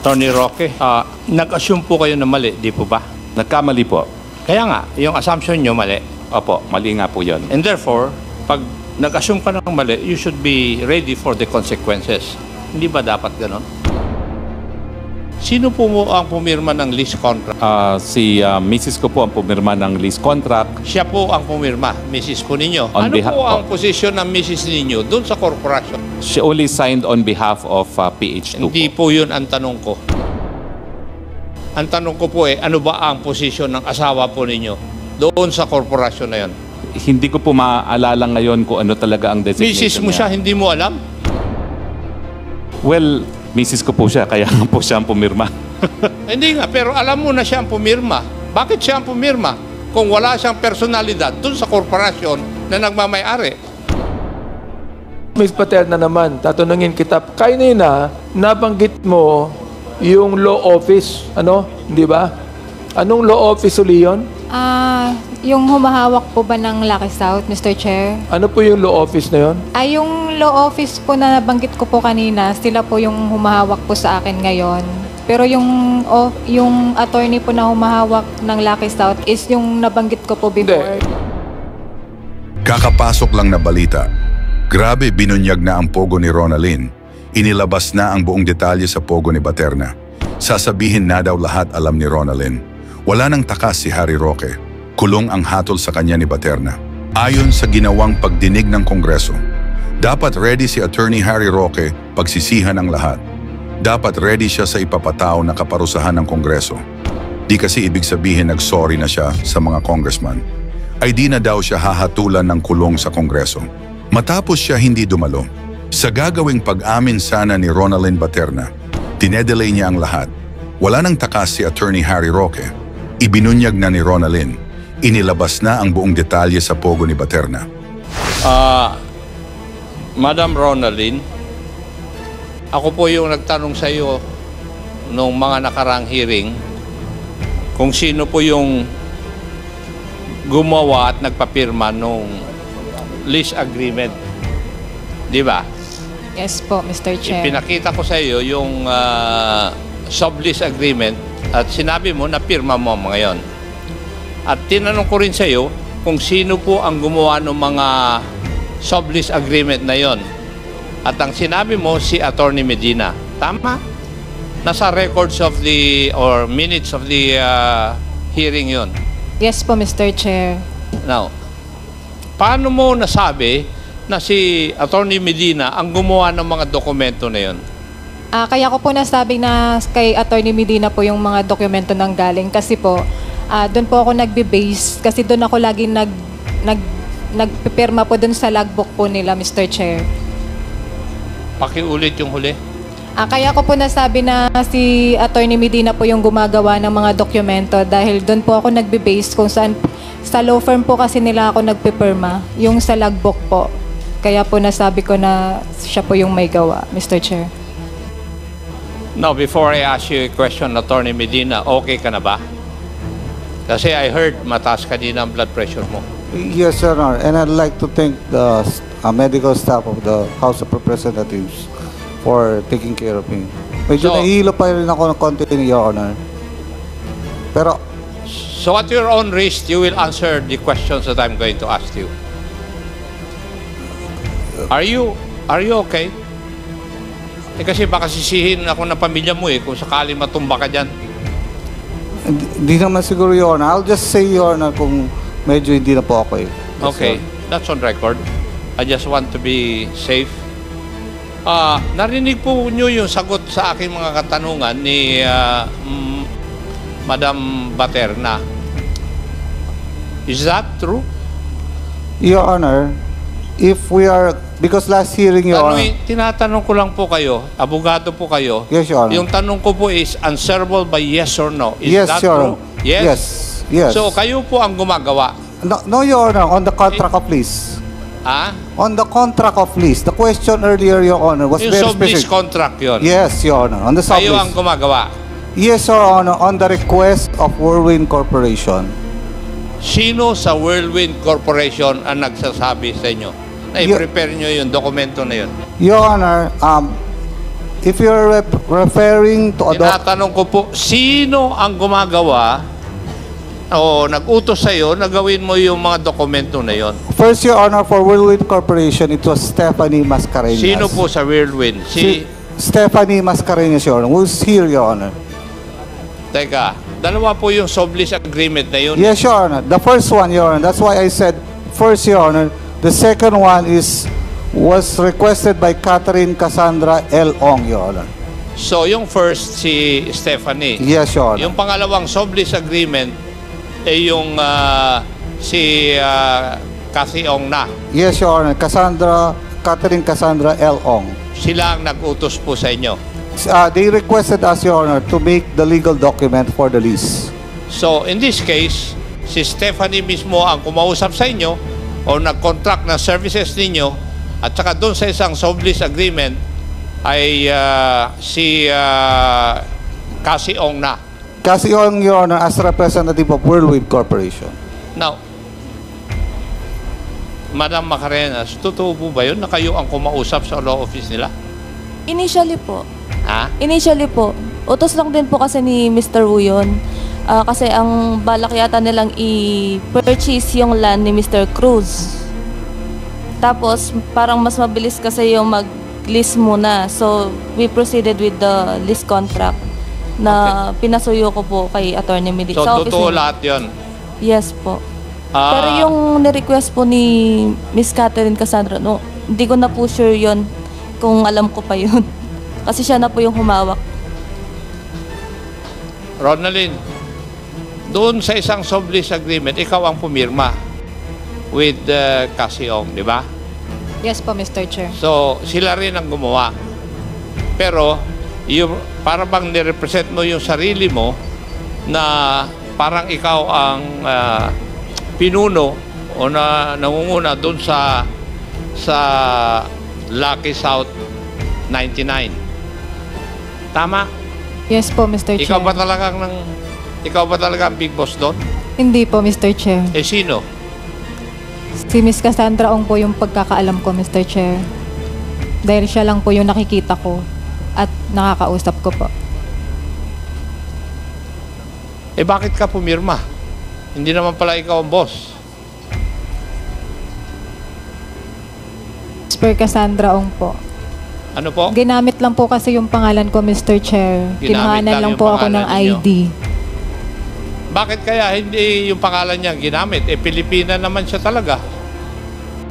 Attorney Roque, nag-assume po kayo na mali, di po ba? Nagkamali po. Kaya nga, yung assumption nyo mali. Opo, mali nga po yun. And therefore, pag nag-assume ka ng mali, you should be ready for the consequences. Hindi ba dapat ganon? Sino po mo ang pumirma ng lease contract? Si Mrs. ko po ang pumirma ng lease contract. Siya po ang pumirma, Mrs. po ninyo. On Ano behalf po ang of- posisyon ng Mrs. ninyo doon sa corporation? She only signed on behalf of PH2 Hindi po yun ang tanong ko. Ang tanong ko po ano ba ang posisyon ng asawa po ninyo doon sa korporasyon na yun? Hindi ko po maaalala ngayon kung ano talaga ang Mrs. designation mo siya, niya. hindi mo alam? Well, Mrs. ko po siya, kaya nga po siya ang pumirma. Hindi nga, pero alam mo na siya ang pumirma. Bakit siya ang pumirma? Kung wala siyang personalidad doon sa korporasyon na nagmamay-ari. Ms. Paterna naman, tatanungin kita, kanina nabanggit mo yung law office, ano? Di ba? Anong law office uli yun? Yung humahawak po ba ng Lucky South, Mr. Chair? Ano po yung law office na yun? Yung law office po na nabanggit ko po kanina, sila po yung humahawak po sa akin ngayon. Pero yung attorney po na humahawak ng Lucky South is yung nabanggit ko po before. Kakapasok lang na balita. Grabe binunyag na ang pogo ni Ronalyn. Inilabas na ang buong detalye sa pogo ni Paterna. Sasabihin na daw lahat alam ni Ronalyn. Wala nang takas si Harry Roque. Kulong ang hatol sa kanya ni Paterna. Ayon sa ginawang pagdinig ng Kongreso, dapat ready si Attorney Harry Roque pagsisihan ang lahat. Dapat ready siya sa ipapatao na kaparusahan ng Kongreso. Di kasi ibig sabihin nag-sorry na siya sa mga congressman. Ay di na daw siya hahatulan ng kulong sa Kongreso. Matapos siya hindi dumalo, sa gagawing pag-amin sana ni Ronalyn Paterna, tinedelay niya ang lahat. Wala nang takas si Attorney Harry Roque. Ibinunyag na ni Ronalyn. Inilabas na ang buong detalye sa pogo ni Paterna. Madam Ronalyn, ako po yung nagtanong sa iyo nung mga nakarang hearing kung sino po yung gumawa at nagpapirma nung lease agreement. Di ba? Yes po, Mr. Chair. Ipinakita ko sa iyo yung sublease agreement at sinabi mo na pirma mo ngayon. At tinanong ko rin sa iyo kung sino po ang gumawa ng mga sublease agreement na yon. At ang sinabi mo si Attorney Medina. Tama? Nasa records of the or minutes of the hearing yon. Yes po, Mr. Chair. Now, paano mo nasabi na si Attorney Medina ang gumawa ng mga dokumento na yon? Kaya ko po nasabi na kay Attorney Medina po yung mga dokumento nang galing kasi po doon po ako nagbe-base kasi doon ako lagi nagpipirma po doon sa logbook po nila, Mr. Chair. Pakiulit yung huli. Kaya ko po nasabi na si Attorney Medina po yung gumagawa ng mga dokumento dahil doon po ako nagbe-base kung saan sa law firm po kasi nila ako nagpipirma, yung sa logbook po. Kaya po nasabi ko na siya po yung may gawa, Mr. Chair. Now, before I ask you a question, Attorney Medina, okay ka na ba? Kasi I heard mataas kanina ang blood pressure mo. Yes, Your Honor. And I'd like to thank the medical staff of the House of Representatives for taking care of me. Medyo nahihilo pa rin ako ng konti, Your Honor. Pero, so at your own risk, you will answer the questions that I'm going to ask you. Are you okay? Kasi baka sisihin ako ng pamilya mo kung sakali matumba ka dyan. Hindi naman siguro, Your Honor. I'll just say, Your Honor, kung medyo hindi na po okay. Okay, that's on record. I just want to be safe. Narinig po nyo yung sagot sa aking mga katanungan ni Madam Paterna. Is that true? Your Honor, if we are, because last hearing, Your Honor. Tinatanong ko lang po kayo, abogado po kayo. Yes, Your Honor. Yung tanong ko po is answerable by yes or no. Is Yes, that Your true? Honor. Yes? Yes. So, kayo po ang gumagawa. No, Your Honor, on the contract of lease. On the contract of lease. The question earlier, Your Honor, was Yung very sublease specific. contract yun. Yes, Your Honor. On the sublease. Kayo ang gumagawa. Yes, Your Honor, on the request of Whirlwind Corporation. Sino sa Whirlwind Corporation ang nagsasabi sa inyo na i-prepare nyo yung dokumento na yun? Your Honor, if you're referring to a Tinatanong ko po, sino ang gumagawa o nag-utos sa'yo na gawin mo yung mga dokumento na yon? First, Your Honor, for Whirlwind Corporation, it was Stephanie Mascareñas. Sino po sa Whirlwind? Stephanie Mascareñas, Your Honor. Who's here, Your Honor? Teka, dalawa po yung sublease agreement na yun. Yes, Your Honor. The first one, Your Honor. That's why I said first, Your Honor. The second one was requested by Catherine Cassandra L. Ong, Your Honor. So, yung first, si Stephanie. Yes, Your Honor. Yung pangalawang sublease agreement, yung si Cathy Ong na. Yes, Your Honor. Catherine Cassandra L. Ong. Sila ang nag-utos po sa inyo. They requested us, Your Honor, to make the legal document for the lease. So, in this case, si Stephanie mismo ang kumausap sa inyo o nag-contract ng services ninyo at saka doon sa isang sublease agreement ay si Cathy Ong na. Cathy Ong, Your Honor, as representative of Whirlwind Corporation. Now, Madam Mascareñas, totoo po ba yun na kayo ang kumausap sa law office nila? Initially po. Ha? Initially po. Utos lang din po kasi ni Mr. Wu yun. Kasi ang balak yata nilang i-purchase yung land ni Mr. Cruz. Tapos, parang mas mabilis kasi yung mag-lease muna. So, we proceeded with the lease contract na pinasuyo ko po kay Attorney Medina. So, totoo lahat yun? Yes po. Pero yung ni-request po ni Miss Catherine Cassandra, no, hindi ko na po sure yun kung alam ko pa yun. Kasi siya na po yung humawak. Ronaldin, doon sa isang sublease agreement, ikaw ang pumirma with Cathy Ong, di ba? Yes po, Mr. Chair. So, sila rin ang gumawa. Pero, para bang nirepresent mo yung sarili mo na parang ikaw ang pinuno o nangunguna doon sa Lucky South 99. Tama? Yes po, Mr. Chair. Ikaw ba talaga ang big boss doon? Hindi po, Mr. Chair. Eh, sino? Si Miss Cassandra Ong po yung pagkakaalam ko, Mr. Chair. Dahil siya lang po yung nakikita ko at nakakausap ko po. Eh, bakit ka pumirma? Hindi naman pala ikaw ang boss. Per Cassandra Ong po. Ano po? Ginamit lang po kasi yung pangalan ko, Mr. Chair. Ginamit Kinuhanan lang lang yung po ako pangalan ng ninyo. ID. Bakit kaya hindi yung pangalan niya ginamit? Eh, Pilipina naman siya talaga.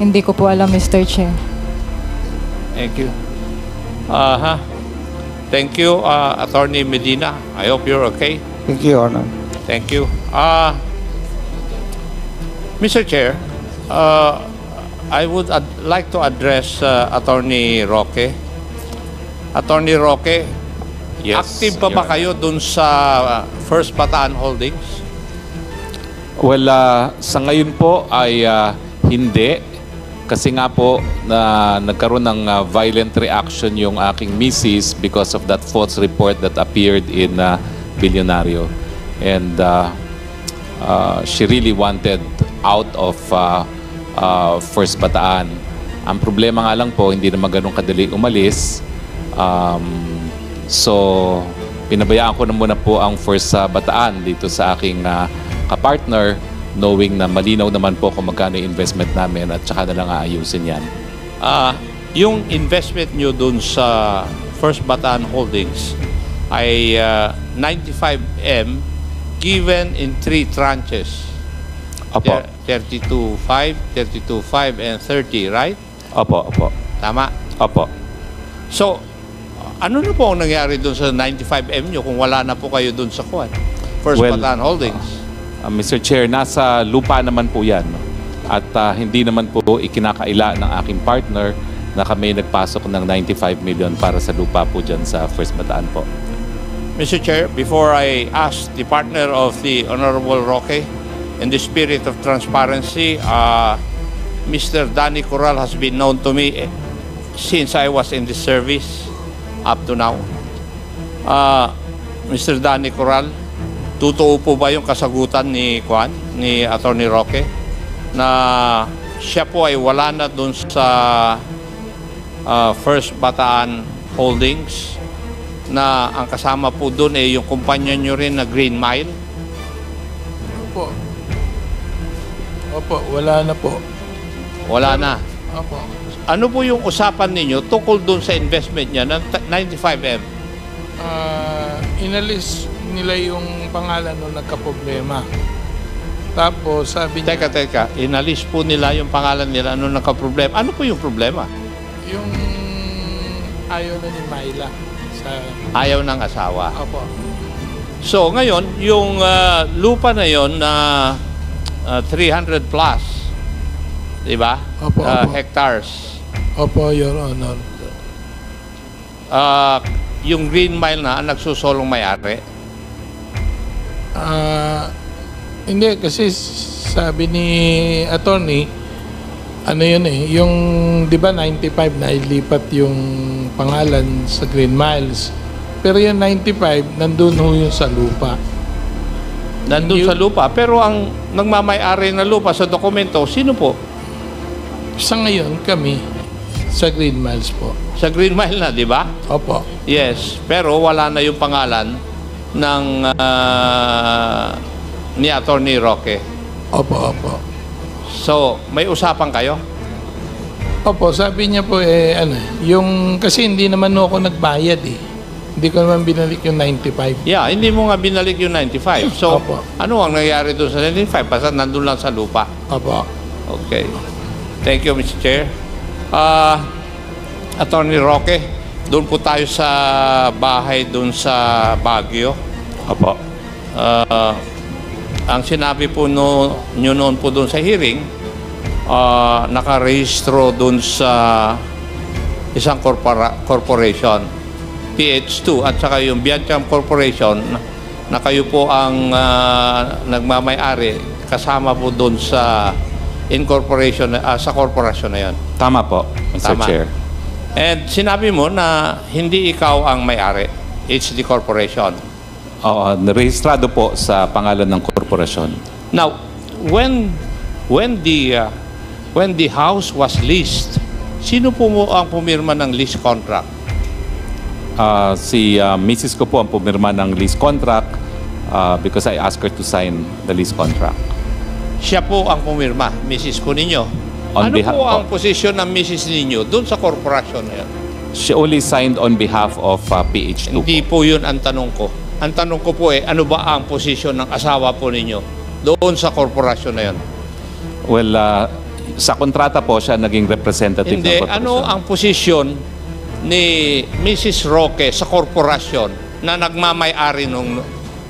Hindi ko po alam, Mr. Chair. Thank you. Thank you, Attorney Medina. I hope you're okay. Thank you, Your Honor. Thank you. Mr. Chair, I would like to address Attorney Roque. Attorney Roque, Yes, active pa ba Your kayo dun sa First Bataan Holdings? Well, sa ngayon po ay hindi. Kasi nga po na nagkaroon ng violent reaction yung aking misis because of that false report that appeared in Billionario. And she really wanted out of First Bataan. Ang problema nga lang po, hindi naman ganun kadali umalis. So, pinabayaan ko na muna po ang First Bataan dito sa aking kapartner, knowing na malinaw naman po kung magkano yung investment namin at saka na lang aayusin yan. Yung investment nyo dun sa First Bataan Holdings ay 95M given in 3 tranches. Opo. 32.5, 32.5, and 30, right? Opo, opo. Tama? Opo. So, ano na po ang nangyari dun sa 95M nyo kung wala na po kayo dun sa First Well, Bataan Holdings? Mr. Chair, nasa lupa naman po yan. No? At hindi naman po ikinakaila ng aking partner na kami nagpasok ng 95 million para sa lupa po dyan sa First Bataan po. Mr. Chair, before I ask the partner of the Honorable Roque, in the spirit of transparency, Mr. Danny Corral has been known to me since I was in the service up to now. Mr. Danny Corral, totoo po ba yung kasagutan ni Attorney Roque na siya po ay wala na dun sa First Bataan Holdings na ang kasama po doon yung kumpanya nyo rin na Green Mile? Opo. Opo, wala na po. Wala na. Opo. Ano po yung usapan ninyo tungkol doon sa investment niya ng 95M? Inalis nila yung pangalan nung nagka-problema. Tapos sabi niya... Teka. Inalis po nila yung pangalan nila nung nagka-problema. Ano po yung problema? Yung ayaw na ni Myla sa... Ayaw ng asawa. Opo. So, ngayon, yung lupa na yon na 300 plus, di ba? Opo, opo. Hectares. Opo, Your Honor. Yung Green Mile na ang nagsusolong may-ari. Hindi, kasi sabi ni attorney, ano yun yung, di ba 95 na ilipat yung pangalan sa Green Miles. Pero yung 95, nandun ho yung sa lupa. Nandun sa lupa. Pero ang nagmamay-ari na lupa sa dokumento, sino po? Sa ngayon, kami, sa Green Miles po. Sa Green Mile na, di ba? Opo. Yes. Pero wala na yung pangalan ng ni Attorney Roque. Opo. So, may usapan kayo? Opo, sabi niya po, yung, kasi hindi naman ako nagbayad Hindi ko naman binalik yung 95. Yeah, hindi mo nga binalik yung 95. So, Opo. ano ang nangyari doon sa 95? Basta nandun lang sa lupa. Opo. Okay. Thank you, Mr. Chair. Attorney Roque, doon po tayo sa bahay doon sa Baguio. Opo. Ang sinabi po nyo noon po doon sa hearing, nakarehistro doon sa isang corporation, PH2, at saka yung Biancham Corporation, na kayo po ang nagmamay-ari, kasama po doon sa incorporation, sa corporation na yon. Tama po, Mr. Tama. Chair. And sinabi mo na hindi ikaw ang may-ari, it's the corporation. Oo, narehistrado po sa pangalan ng korporasyon. Now, when the house was leased, sino po mo ang pumirma ng lease contract? Si Mrs. ko po ang pumirma ng lease contract because I asked her to sign the lease contract. Siya po ang pumirma, Mrs. ko ninyo. On Ano behalf po ang of- posisyon ng Mrs. ninyo doon sa corporation na yun? She only signed on behalf of PH2. Hindi po yun ang tanong ko. Ang tanong ko po ano ba ang posisyon ng asawa po ninyo doon sa korporasyon na yun? Well, sa kontrata po siya naging representative Hindi, ng korporasyon. ano ang posisyon ni Mrs. Roque sa korporasyon na nagmamay-ari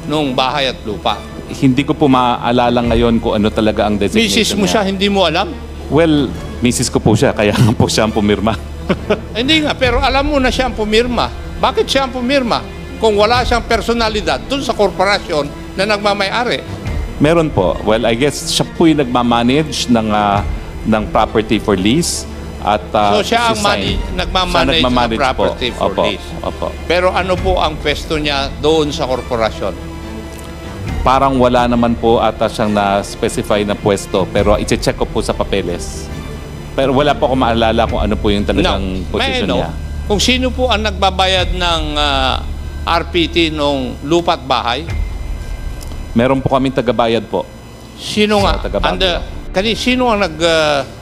nung bahay at lupa? Hindi ko po maaalala ngayon kung ano talaga ang designation Mrs. mo siya, niya. hindi mo alam? Well, Mrs. ko po siya, kaya nga po siya ang pumirma. Hindi nga, pero alam mo na siya ang pumirma. Bakit siya ang pumirma? Kung wala siyang personalidad doon sa korporasyon na nagmamay-ari. Meron po. Well, I guess siya po yung nagmamanage ng property for lease. At, So siya ang si Sign. nagmamanage Siya ng property po. for Opo, lease. Opo. Pero ano po ang pwesto niya doon sa korporasyon? Parang wala naman po ata siyang na-specify na pwesto. Pero i-check ko po sa papeles. Pero wala po ako maalala kung ano po yung talagang posisyon niya. Kung sino po ang nagbabayad ng RPT nung lupa at bahay? Meron po kaming tagabayad po. Sino Sa nga? taga-Baguio. Sino ang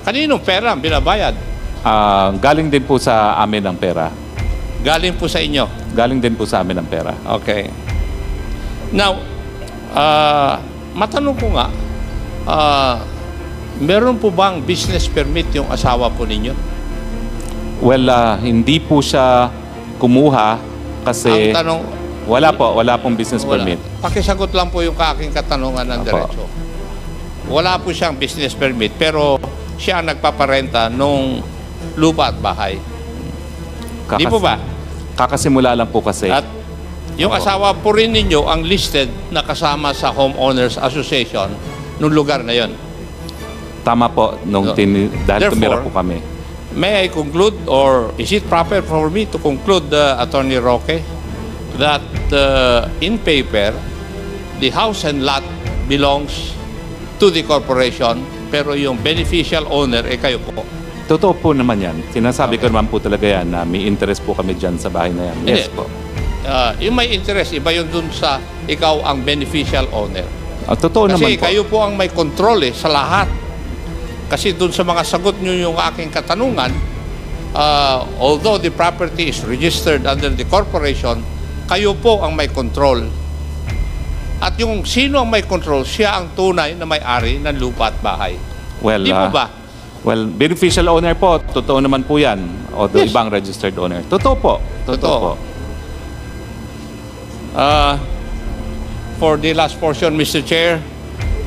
kaninong pera ang binabayad? Galing din po sa amin ang pera. Galing po sa inyo. Galing din po sa amin ang pera. Okay. Now, matanong ko nga, meron po bang business permit yung asawa po ninyo? Well, hindi po siya kumuha kasi Ang tanong, wala pong business wala. permit. Pakisagot lang po yung aking katanungan ng Apo. diretso. Wala po siyang business permit, pero siya ang nagpaparenta nung lupa at bahay. Di po ba? Kakasimula lang po kasi. At yung asawa po rin ninyo ang listed na kasama sa Homeowners Association nung lugar na yon. Tama po, dahil Therefore, tumira po kami. May I conclude, or is it proper for me to conclude, Attorney Roque, that in paper, the house and lot belongs to the corporation, pero yung beneficial owner, kayo po? Totoo po naman yan. Sinasabi ko naman po talaga yan na may interest po kami dyan sa bahay na yan. Yes Hindi. po. yung may interest, iba yung dun sa ikaw ang beneficial owner. Totoo naman Kasi po. kayo po ang may control sa lahat. Kasi dun sa mga sagot nyo yung aking katanungan, although the property is registered under the corporation, kayo po ang may control. At yung sino ang may control, siya ang tunay na may-ari ng lupa at bahay. Well, Di po ba? Well, beneficial owner po, totoo naman po yan. O Yes. ibang registered owner. Totoo po. Totoo po. For the last portion, Mr. Chair,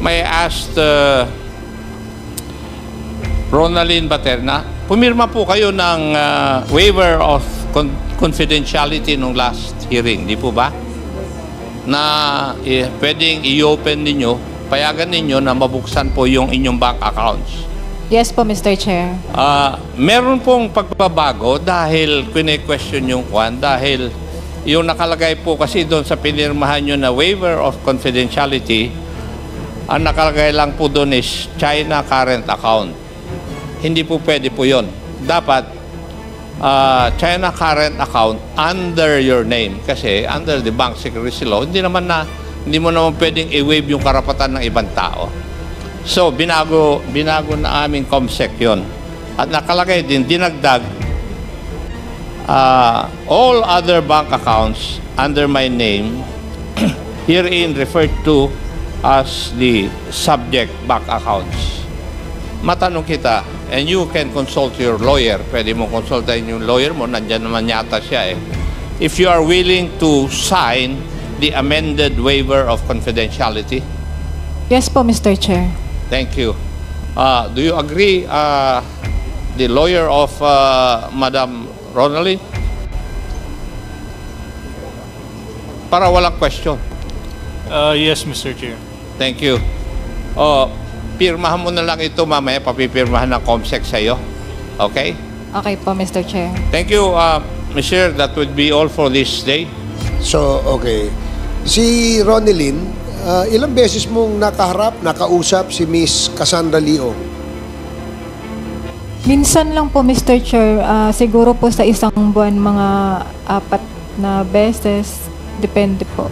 may I ask Ronaldin Baterna, pumirma po kayo ng waiver of confidentiality nung last hearing, di po ba? Na pwedeng i-open ninyo, payagan ninyo na mabuksan po yung inyong bank accounts. Yes po, Mr. Chair. Meron pong pagbabago dahil kine-question yung kwan, dahil yung nakalagay po kasi doon sa pinirmahan nyo na waiver of confidentiality, ang nakalagay lang po doon is China current account. Hindi po pwede po yun. Dapat China current account under your name, kasi under the bank secrecy law, hindi mo naman pwedeng i-waive yung karapatan ng ibang tao. So binago na aming COMSEC yon. At nakalagay din, dinagdag, all other bank accounts under my name herein referred to as the subject bank accounts. Matanong kita, and you can consult your lawyer. Pwede mo konsultahin yung lawyer mo, nandyan naman yata siya eh. If you are willing to sign the amended waiver of confidentiality. Yes po, Mr. Chair. Thank you. Do you agree, the lawyer of Madam Ronaldin? Para walang question. Yes, Mr. Chair. Thank you. Pirmahan mo na lang ito mamaya, papipirmahan ng COMSEC sa'yo. Okay? Okay po, Mr. Chair. Thank you, Ms. Chair. That would be all for this day. So, okay. Si Ronaldin, ilang beses mong nakausap si Miss Cassandra Leong? Minsan lang po, Mr. Chair. Siguro po sa isang buwan, mga 4 na beses. Depende po.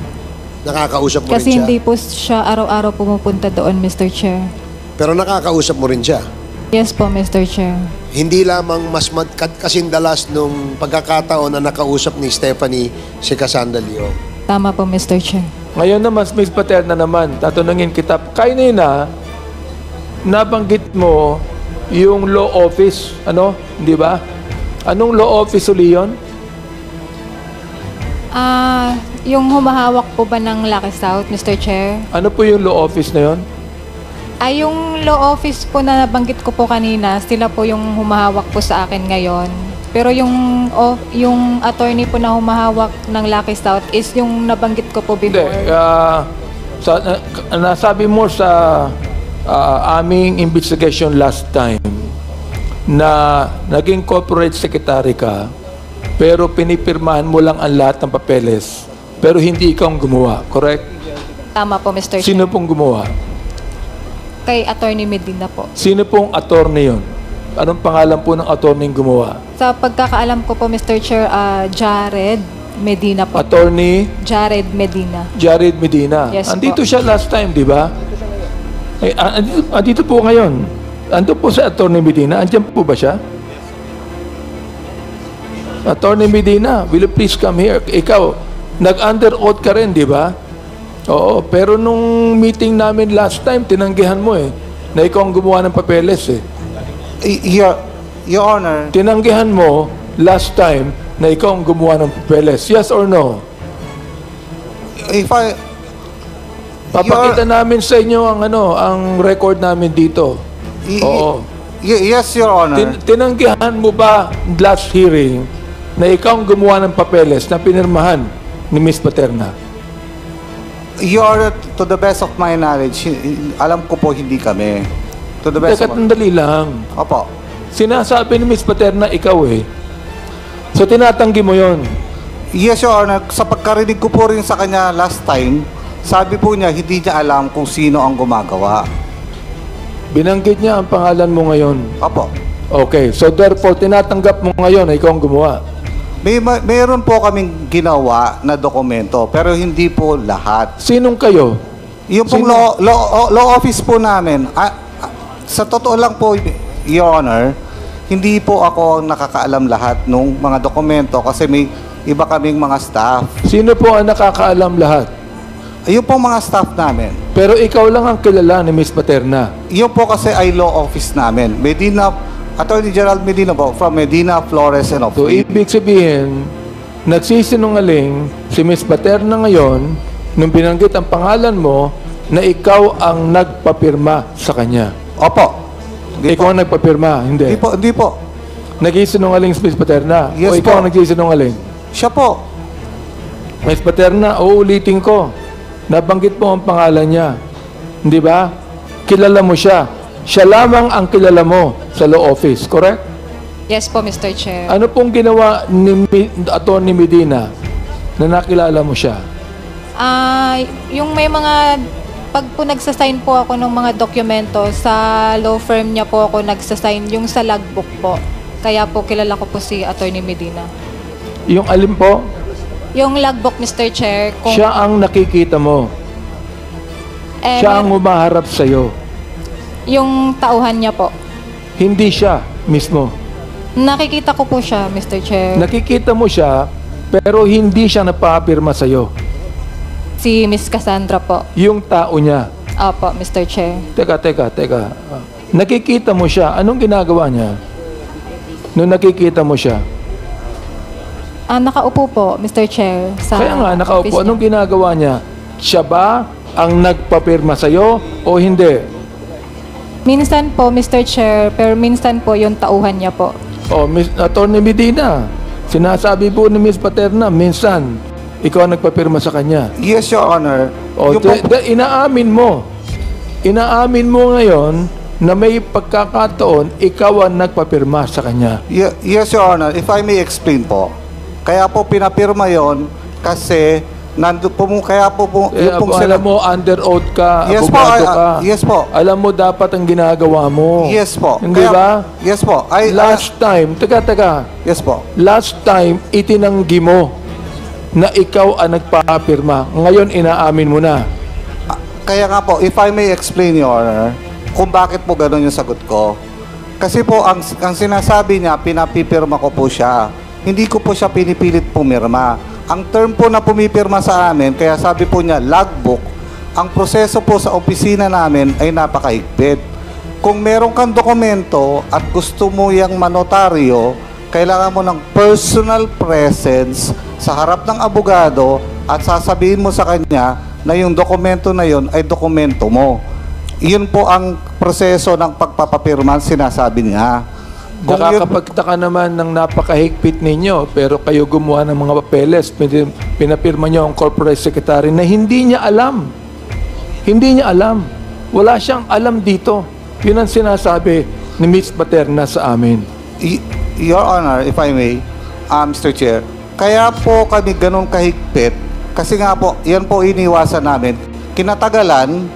Nakakausap mo Kasi rin siya? hindi po siya araw-araw pumupunta doon, Mr. Chair. Pero nakakausap mo rin siya? Yes po, Mr. Chair. Hindi lamang mas kasindalas nung pagkakataon na nakausap ni Stephanie si Cassandra Leong. Tama po, Mr. Chair. Ngayon naman, Miss Paterna naman, tatanungin kita, kanina, nabanggit mo yung law office, di ba? Anong law office uli yun? Yung humahawak po ba ng Lucky South, Mr. Chair? Ano po yung law office na yun? Yung law office po na nabanggit ko po kanina, sila po yung humahawak po sa akin ngayon. Pero yung attorney po na humahawak ng Lucky South is yung nabanggit ko po before. Hindi. Nasabi mo sa aming investigation last time na naging corporate secretary ka, pero pinipirmahan mo lang ang lahat ng papeles, pero hindi ikaw ang gumawa, correct? Tama po, Mr. Chair. Sino pong gumawa? Kay Attorney Medina po. Sino pong attorney yun? Anong pangalan po ng attorney gumawa? Sa pagkakaalam ko po, Mr. Chair, Jared Medina po. Attorney Jared Medina. Jared Medina. Yes Andito po. siya last time, di ba? Andito po ngayon. Ando po sa attorney Medina. Andiyan po ba siya? Attorney Medina, will you please come here? Ikaw, nag-under oath ka rin, di ba? Oo, pero nung meeting namin last time, tinanggihan mo na ikaw ang gumawa ng papeles Your Honor, Tinanggihan mo last time na ikaw ang gumawa ng papeles. Yes or no? if I... Papakita namin sa inyo ang record namin dito. Oo. Yes, Your Honor. Tinanggihan mo ba last hearing na ikaw ang gumawa ng papeles na pinirmahan ni Miss Paterna? Your Honor, to the best of my knowledge, alam ko po hindi kami. To the best Teka, of... tandali lang. Opo. Sinasabi ni Miss Paterna, ikaw So, tinatanggi mo yon. Yes, Your Honor. Sa pagkarinig ko po rin sa kanya last time, sabi po niya, hindi niya alam kung sino ang gumagawa. Binanggit niya ang pangalan mo ngayon. Opo. Okay, so therefore, tinatanggap mo ngayon na ikaw ang gumawa. Mayroon po kaming ginawa na dokumento, pero hindi po lahat. Sinong kayo? Yung pong law office po namin, sa totoo lang po, Your Honor, hindi po ako nakakaalam lahat ng mga dokumento kasi may iba kaming mga staff. Sino po ang nakakaalam lahat? Yung pong mga staff namin. Pero ikaw lang ang kilala ni Miss Paterna. Yung po kasi ay law office namin. Attorney Gerald Medina po, from Medina, Flores, and So, Office. ibig sabihin, nagsisinungaling si Miss Paterna ngayon nung binanggit ang pangalan mo na ikaw ang nagpapirma sa kanya. Opo. Ikaw ang nagpapirma, hindi. Hindi po. Nagsisinungaling si Miss Paterna. Yes o ikaw po. ang nagsisinungaling. Siya po. Miss Paterna, uulitin ko. Nabanggit mo ang pangalan niya. Hindi ba? Kilala mo siya. Siya lamang ang kilala mo sa law office, correct? Yes po, Mr. Chair. Ano pong ginawa ni Atty. Medina na nakilala mo siya? Yung may mga, pag po nagsasign po ako ng mga dokumento, sa law firm niya po ako nagsasign yung sa logbook po. Kaya po kilala ko po si Atty. Medina. Yung alin po? Yung logbook, Mr. Chair. Siya ang nakikita mo. Siya ang umaharap sa'yo. Yung tauhan niya po. Hindi siya mismo. Nakikita ko po siya, Mr. Chair. Nakikita mo siya, pero hindi siya napapirma sa'yo. Si Miss Cassandra po. Yung tao niya. Opo, Mr. Chair. Teka. Nakikita mo siya. Anong ginagawa niya? Nung nakikita mo siya? Nakaupo po, Mr. Chair. Kaya nga, nakaupo. office Anong niya. ginagawa niya? Siya ba ang nagpapirma sa'yo o hindi? Minsan po, Mr. Chair, pero minsan po yung tauhan niya po. Atty. Medina, sinasabi po ni Miss Paterna, minsan, ikaw ang nagpapirma sa kanya. Yes, Your Honor. Inaamin mo. Inaamin mo ngayon na may pagkakataon, ikaw ang nagpapirma sa kanya. Yes, Your Honor. If I may explain po. Kaya po pinapirma yon kasi alam mo, under oath ka, yes po, abogado ka. Yes po. Alam mo dapat ang ginagawa mo. Yes po. Hindi ba? Yes po. Last time, teka. Yes po. Last time, itinanggi mo na ikaw ang nagpapirma. Ngayon, inaamin mo na. Kaya nga po, if I may explain, Your Honor, kung bakit po gano'n yung sagot ko. Kasi po, ang sinasabi niya, pinapipirma ko po siya. Hindi ko po siya pinipilit pumirma. Ang term po na pumipirma sa amin, kaya sabi po niya, logbook, ang proseso po sa opisina namin ay napakahigpit. Kung meron kang dokumento at gusto mo yung manotaryo, kailangan mo ng personal presence sa harap ng abogado at sasabihin mo sa kanya na yung dokumento na yun ay dokumento mo. Iyon po ang proseso ng pagpapapirma, sinasabi niya. Nakakapagtaka naman ng napakahigpit ninyo, pero kayo gumawa ng mga papeles, pinapirma nyo ang corporate secretary na hindi niya alam. Hindi niya alam. Wala siyang alam dito. Yun ang sinasabi ni Miss Paterna sa amin. Your Honor, if I may, Mr. Chair, kaya po kami ganun kahigpit, kasi nga po, yan po iniwasan namin. Kinatagalan,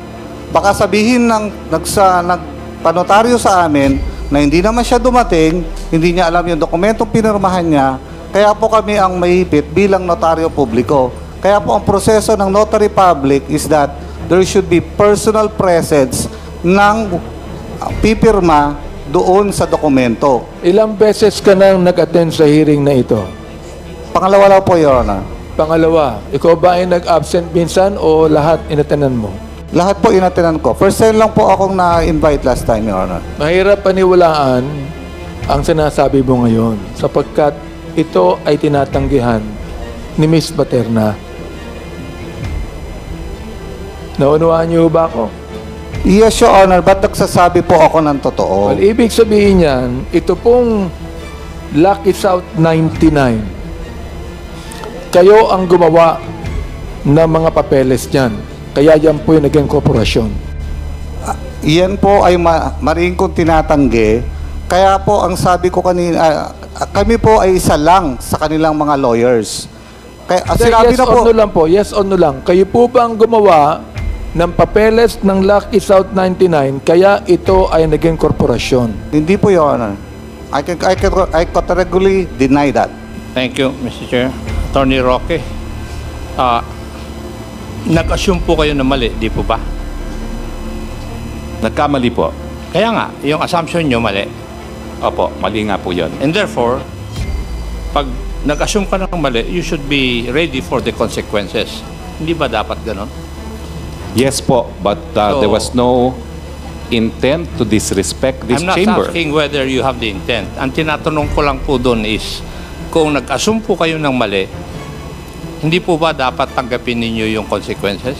baka sabihin ng nagpanotaryo sa amin, na hindi naman siya dumating, hindi niya alam yung dokumentong pinirmahan niya, kaya po kami ang mahigpit bilang notaryo publiko. Kaya po ang proseso ng notary public is that there should be personal presence ng pipirma doon sa dokumento. Ilang beses ka nang nag-attend sa hearing na ito? Pangalawa lang po, Your Honor. Pangalawa, ikaw ba ay nag-absent minsan o lahat inatenan mo? Lahat po inatenan ko. First time lang po akong na-invite last time, Your Honor. Mahirap paniwalaan ang sinasabi mo ngayon sapagkat ito ay tinatanggihan ni Miss Paterna. Naunawaan niyo ba ako? Yes, Your Honor, but nagsasabi po ako ng totoo. Well, ibig sabihin niyan, ito pong Lucky South 99, kayo ang gumawa ng mga papeles niyan. Kaya yan po yung naging korporasyon. Yan po ay mariing kong tinatanggi. Kaya po ang sabi ko kanina, kami po ay isa lang sa kanilang mga lawyers. Kaya, sinabi yes na po, or no lang po, yes or no lang. Kayo po ba ang gumawa ng papeles ng Lucky South 99 kaya ito ay naging korporasyon? hindi po, Your Honor. I categorically deny that. Thank you, Mr. Chair. Attorney Roque, nag-assume po kayo na mali, di po ba? Nagkamali po. Kaya nga, yung assumption nyo mali. Opo, mali nga po yun. And therefore, pag nag-assume ka ng mali, you should be ready for the consequences. Hindi ba dapat ganon? Yes po, but So- there was no intent to disrespect this I'm not chamber. asking whether you have the intent. Ang tinatanong ko lang po doon is, kung nag-assume po kayo ng mali, hindi po ba dapat tanggapin ninyo yung consequences?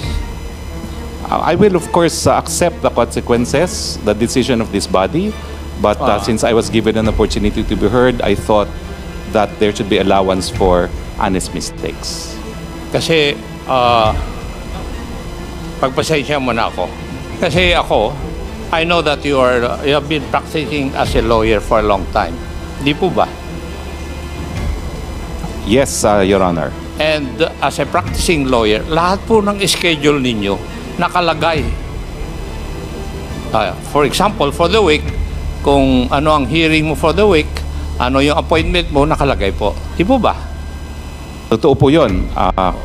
I will of course accept the consequences, the decision of this body, but since I was given an opportunity to be heard, I thought that there should be allowance for honest mistakes. Kasi, pagpasensya mo na ako. Kasi ako, I know that you have been practicing as a lawyer for a long time. Di po ba? Yes, Your Honor. And as a practicing lawyer, lahat po ng schedule ninyo nakalagay. For example, for the week, kung ano ang hearing mo for the week, ano yung appointment mo, nakalagay po. Di po ba? Totoo po yun.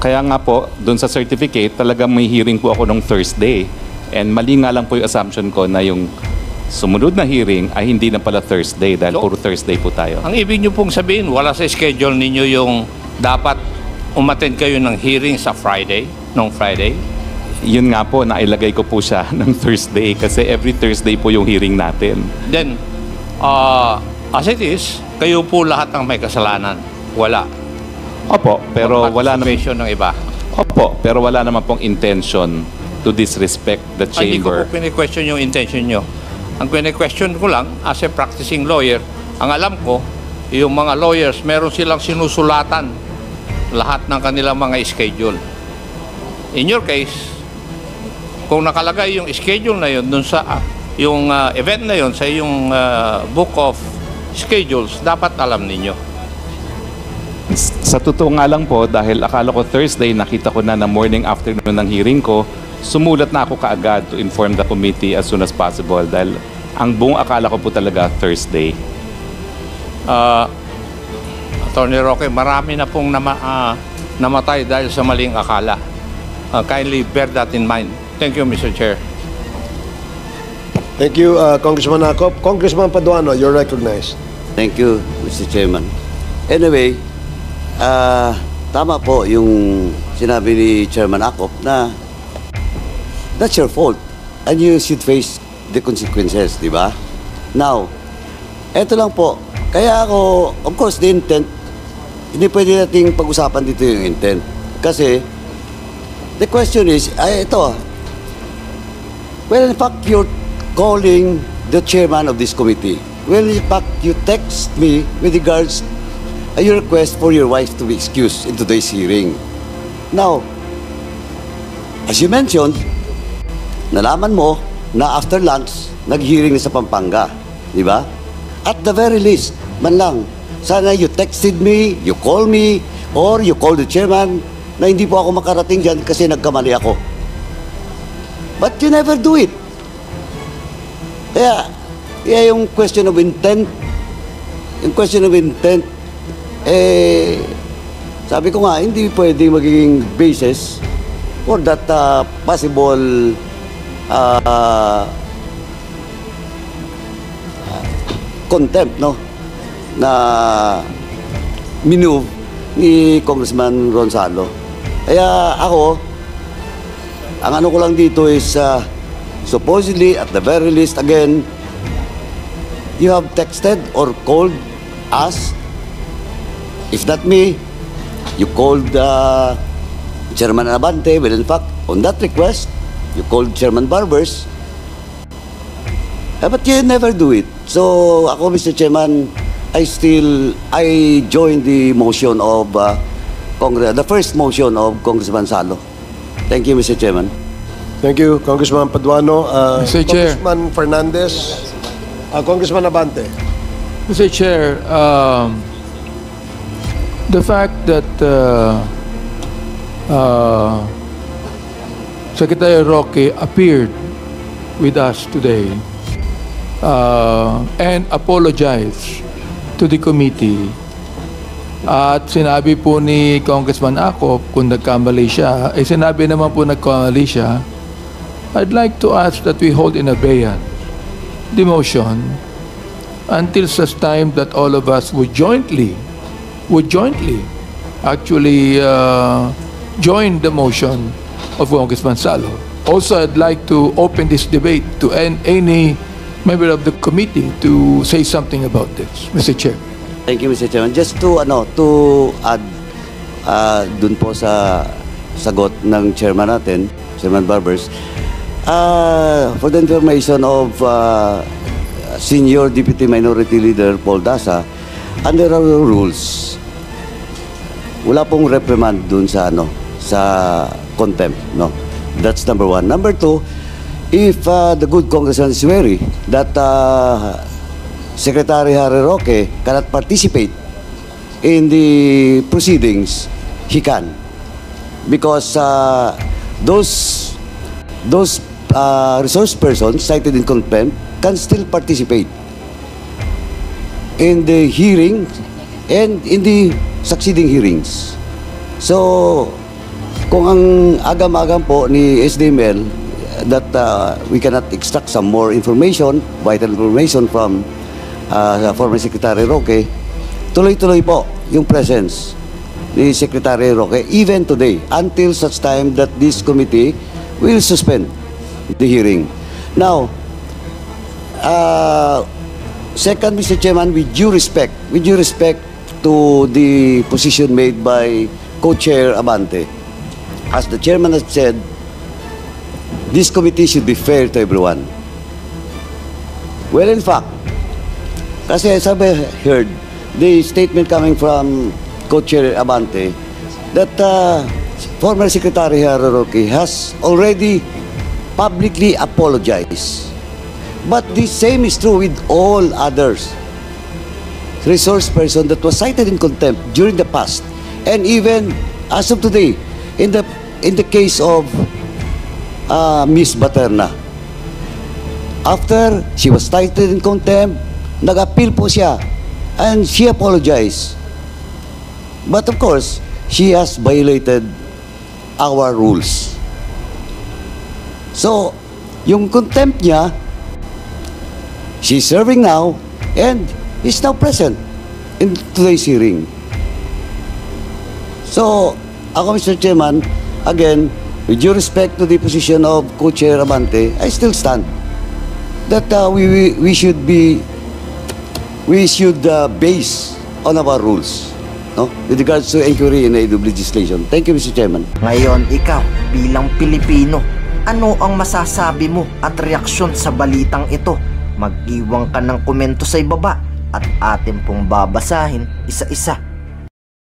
Kaya nga po, dun sa certificate, talagang may hearing po ako nung Thursday. And mali nga lang po yung assumption ko na yung sumunod na hearing ay hindi na pala Thursday dahil So, puro Thursday po tayo. Ang ibig nyo pong sabihin, wala sa schedule ninyo yung dapat umattend kayo ng hearing sa Friday, nung Friday? Yun nga po, nailagay ko po siya ng Thursday kasi every Thursday po yung hearing natin. Then, as it is, kayo po lahat ang may kasalanan. Wala. Opo, pero wala naman. Participation ng iba. Opo, pero wala naman pong intention to disrespect the Hindi ko chamber. po pini-question yung intention nyo. Ang pini-question ko lang, as a practicing lawyer, ang alam ko, yung mga lawyers, meron silang sinusulatan lahat ng kanilang mga schedule. In your case, kung nakalagay yung schedule na yun dun sa yung event na yun sa yung book of schedules, dapat alam ninyo. Sa totoo nga lang po, dahil akala ko Thursday, nakita ko na morning afternoon ng hearing ko, sumulat na ako kaagad to inform the committee as soon as possible dahil ang buong akala ko po talaga Thursday. Attorney Roque, marami na pong namatay dahil sa maling akala. Kindly bear that in mind. Thank you, Mr. Chair. Thank you, Congressman Acop. Congressman Paduano, you're recognized. Thank you, Mr. Chairman. Anyway, tama po yung sinabi ni Chairman Acop na that's your fault and you should face the consequences, di ba? Now, eto lang po. Kaya ako, of course, the intent, hindi pwede nating pag-usapan dito yung intent. Kasi, the question is, ito, well, in fact, you're calling the chairman of this committee. Well, in fact, you text me with regards your request for your wife to be excused in today's hearing. Now, as you mentioned, nalaman mo na after lunch, nag-hearing sa Pampanga. Di ba? At the very least, man lang, sana you texted me, you call me, or you call the chairman na hindi po ako makarating dyan kasi nagkamali ako. But you never do it. Kaya yung question of intent, sabi ko nga, hindi pwede magiging basis for that possible contempt, no? Na minove ni Congressman Ronzalo. Kaya ako, ang ano ko lang dito is supposedly, at the very least, again, you have texted or called us. If not me, you called Chairman Abante. Well, in fact, on that request, you called Chairman Barbers. But you never do it. So, ako, Mr. Chairman, I joined the motion of the first motion of Congressman Salo. Thank you, Mr. Chairman. Thank you, Congressman Paduano. Mr. Chair. Congressman Fernandez. Congressman Abante. Mr. Chair, the fact that Secretary Roque appeared with us today and apologized to the committee At sinabi po ni Congressman Acop, kung nagkamali siya, sinabi naman po nagkamali siya, I'd like to ask that we hold in abeyance the motion until such time that all of us would jointly actually join the motion of Congressman Salo. Also, I'd like to open this debate to any member of the committee to say something about this, Mr. Chair. Thank you, Mr. Chairman. Just to add dun po sa sagot ng chairman natin, Chairman Barbers, for the information of Senior Deputy Minority Leader Paul Dasa, under our rules, wala pong reprimand dun sa sa contempt, no? That's number one. Number two, if the good Congressman is wary that Secretary Harry Roque cannot participate in the proceedings, he can, because those resource persons cited in contempt can still participate in the hearing and in the succeeding hearings. So, kung ang agam-agam po ni SDML that we cannot extract some more information, vital information from former Secretary Roque, tuloy-tuloy po yung presence ni Secretary Roque even today until such time that this committee will suspend the hearing. Now, second, Mr. Chairman, with due respect to the position made by Co-Chair Abante, as the chairman has said, this committee should be fair to everyone. Well, in fact, kasi as I heard the statement coming from Co-Chair Abante that former Secretary Harry Roque has already publicly apologized. But the same is true with all others resource person that was cited in contempt during the past, and even as of today, in the case of Miss Baterna. After she was cited in contempt, nag-appeal po siya and she apologized. But of course, she has violated our rules. So, yung contempt niya, she's serving now and is now present in today's hearing. So, ako, Mr. Chairman, again, with due respect to the position of Co-Chair Abante, I still stand that we should base on our rules, no, with regards to inquiry in aid of legislation. Thank you, Mr. Chairman. Ngayon, ikaw bilang Pilipino, ano ang masasabi mo at reaksyon sa balitang ito? Mag-iwan ka ng komento sa ibaba at atin pong babasahin isa-isa.